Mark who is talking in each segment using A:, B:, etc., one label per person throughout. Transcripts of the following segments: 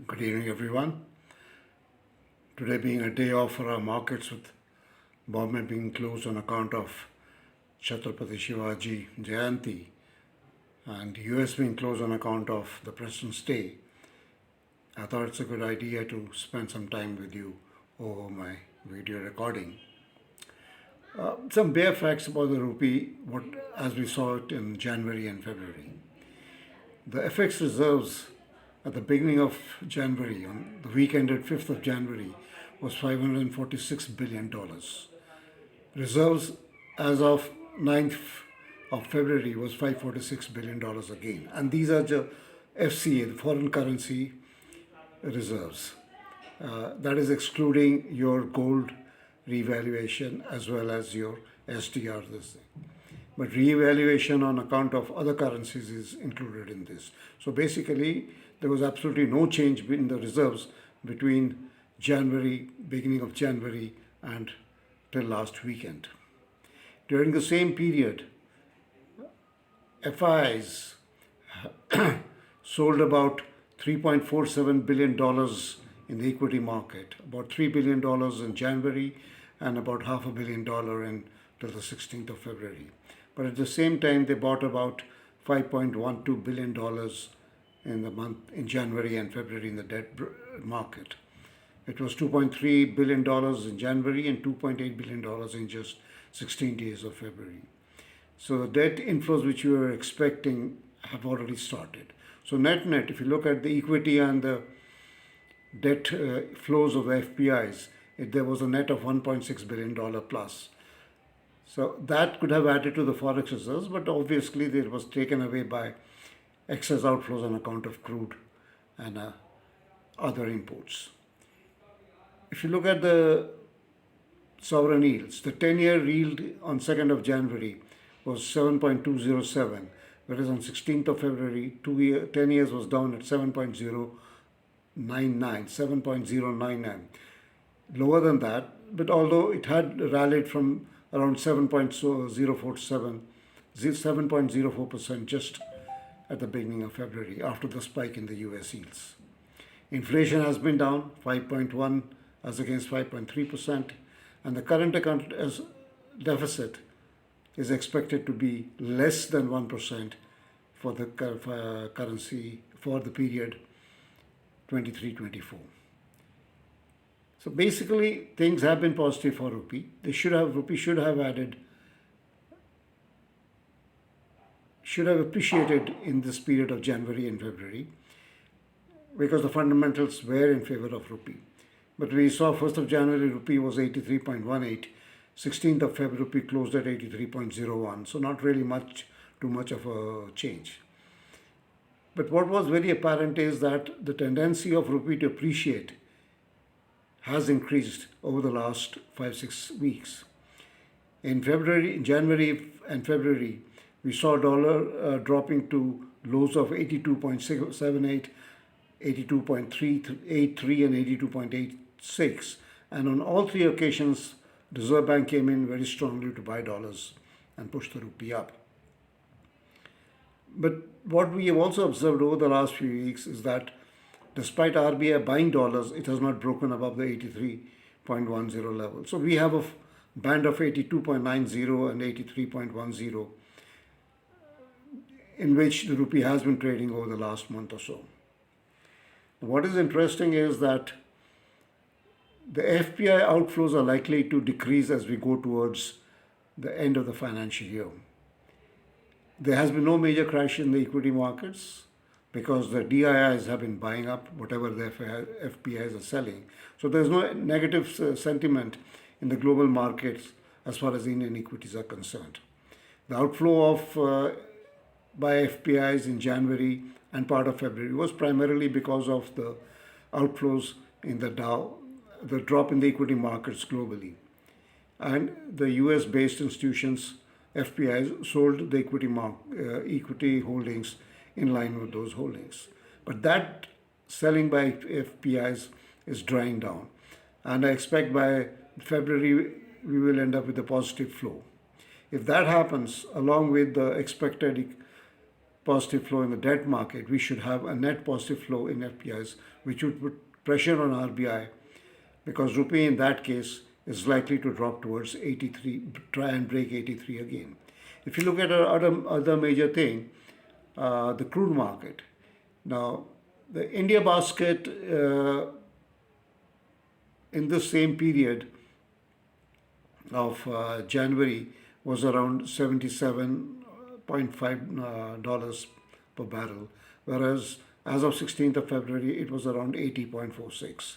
A: Good evening, everyone. Today being a day off for our markets, with Bombay being closed on account of Chhatrapati Shivaji Jayanti and US being closed on account of the President's Day, I thought it's a good idea to spend some time with you over my video recording. Some bare facts about the rupee, as we saw it in January and February. The FX reserves at the beginning of January, on the week ended 5th of January, was $546 billion. Reserves as of 9th of February was $546 billion again. And these are the FCA, the foreign currency reserves. That is excluding your gold revaluation as well as your SDR, this thing. But reevaluation on account of other currencies is included in this. So basically, there was absolutely no change in the reserves between January, beginning of January, and till last weekend. During the same period, FIs sold about $3.47 billion in the equity market, about $3 billion in January, and about $500 million till the 16th of February. But at the same time, they bought about $5.12 billion in January and February in the debt market. It was $2.3 billion in January and $2.8 billion in just 16 days of February. So the debt inflows which we were expecting have already started. So net, if you look at the equity and the debt flows of the FPIs, there was a net of $1.6 billion plus. So that could have added to the forex reserves, but obviously it was taken away by excess outflows on account of crude and other imports. If you look at the sovereign yields, the 10-year yield on 2nd of January was 7.207, whereas on 16th of February, 10 years was down at 7.099, lower than that, but although it had rallied from around 7.04% just at the beginning of February after the spike in the US yields. Inflation has been down 5.1 as against 5.3%, and the current account as deficit is expected to be less than 1% for the currency for the period 23-24. So basically, things have been positive for rupee. Rupee should have appreciated in this period of January and February because the fundamentals were in favor of rupee. But we saw 1st of January rupee was 83.18, 16th of February rupee closed at 83.01. So not really too much of a change. But what was very apparent is that the tendency of rupee to appreciate has increased over the last 5-6 weeks. In January and February, we saw dollar dropping to lows of 82.78, 82.383, and 82.86. And on all three occasions, the Reserve Bank came in very strongly to buy dollars and push the rupee up. But what we have also observed over the last few weeks is that despite RBI buying dollars, it has not broken above the 83.10 level. So we have a band of 82.90 and 83.10 in which the rupee has been trading over the last month or so. What is interesting is that the FPI outflows are likely to decrease as we go towards the end of the financial year. There has been no major crash in the equity markets because the DIIs have been buying up whatever the FPIs are selling. So there's no negative sentiment in the global markets as far as Indian equities are concerned. The outflow by FPIs in January and part of February was primarily because of the outflows in the Dow, the drop in the equity markets globally. And the US-based institutions, FPIs, sold the equity holdings in line with those holdings. But that selling by FPIs is drying down. And I expect by February we will end up with a positive flow. If that happens, along with the expected positive flow in the debt market, we should have a net positive flow in FPIs, which would put pressure on RBI, because rupee in that case is likely to drop towards 83, try and break 83 again. If you look at our other major thing, the crude market. Now, the India basket in the same period of January was around $77.5 per barrel, whereas as of 16th of February it was around 80.46.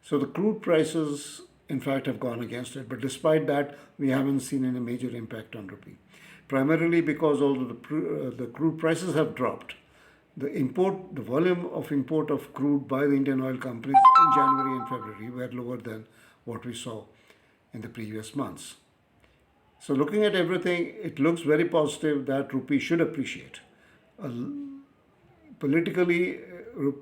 A: So the crude prices in fact have gone against it, but despite that we haven't seen any major impact on rupee, primarily because although the crude prices have dropped, the volume of import of crude by the Indian oil companies in January and February were lower than what we saw in the previous months. So looking at everything, it looks very positive that rupee should appreciate. Politically,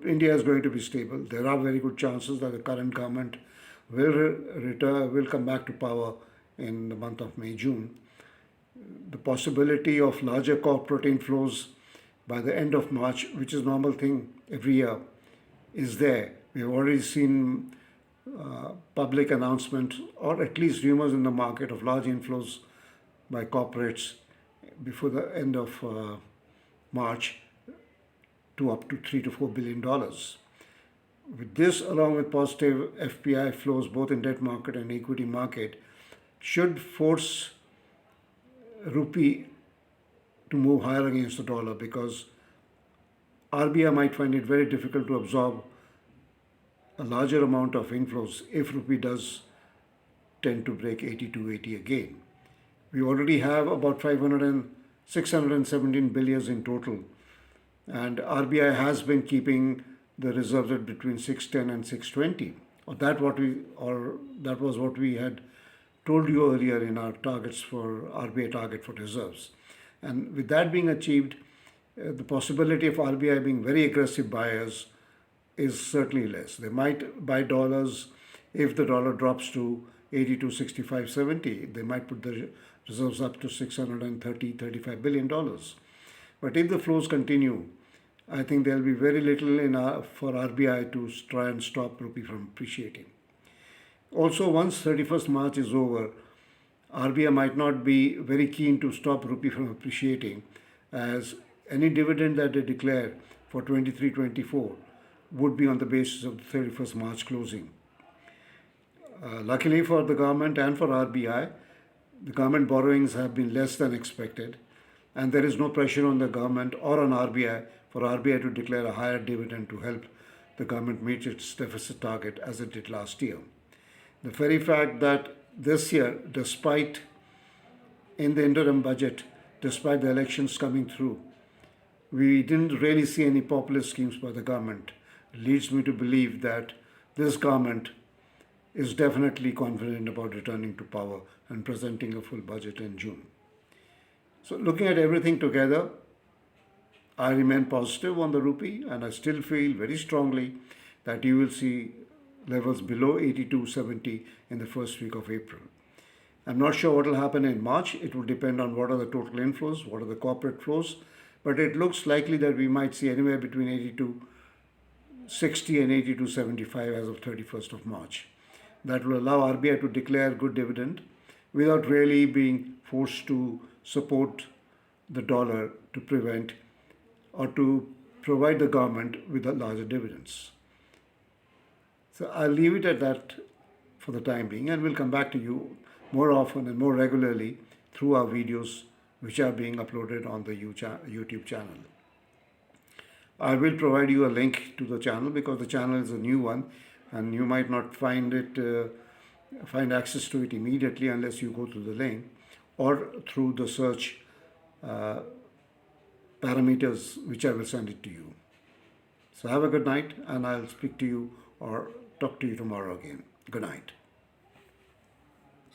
A: India is going to be stable. There are very good chances that the current government will come back to power in the month of May, June. The possibility of larger corporate inflows by the end of March, which is a normal thing every year, is there. We've already seen public announcements, or at least rumors in the market, of large inflows by corporates before the end of March to up to $3 to $4 billion. With this, along with positive FPI flows both in debt market and equity market, should force rupee to move higher against the dollar, because RBI might find it very difficult to absorb a larger amount of inflows if rupee does tend to break 82, 80 again. We already have about 617 billion in total, and RBI has been keeping the reserves at between 610 and 620. That was what we had told you earlier in our targets for RBI target for reserves. And with that being achieved, the possibility of RBI being very aggressive buyers is certainly less. They might buy dollars if the dollar drops to 82, 65, 70. They might put the reserves up to $635 billion. But if the flows continue, I think there will be very little for RBI to try and stop rupee from appreciating. Also, once 31st March is over, RBI might not be very keen to stop rupee from appreciating, as any dividend that they declare for 23-24 would be on the basis of the 31st March closing. Luckily for the government and for RBI, the government borrowings have been less than expected, and there is no pressure on the government or on RBI for RBI to declare a higher dividend to help the government meet its deficit target as it did last year. The very fact that this year, despite in the interim budget, despite the elections coming through, we didn't really see any populist schemes by the government, leads me to believe that this government is definitely confident about returning to power and presenting a full budget in June. So looking at everything together, I remain positive on the rupee, and I still feel very strongly that you will see levels below 82.70 in the first week of April. I'm not sure what will happen in March. It will depend on what are the total inflows, what are the corporate flows, but it looks likely that we might see anywhere between 82.60 and 82.75 as of 31st of March. That will allow RBI to declare good dividend without really being forced to support the dollar to prevent or to provide the government with the larger dividends. So I'll leave it at that for the time being, and we'll come back to you more often and more regularly through our videos which are being uploaded on the YouTube channel. I will provide you a link to the channel because the channel is a new one and you might not find access to it immediately unless you go to the link or through the search parameters which I will send it to you. So have a good night, and I'll speak to you or talk to you tomorrow again. Good night.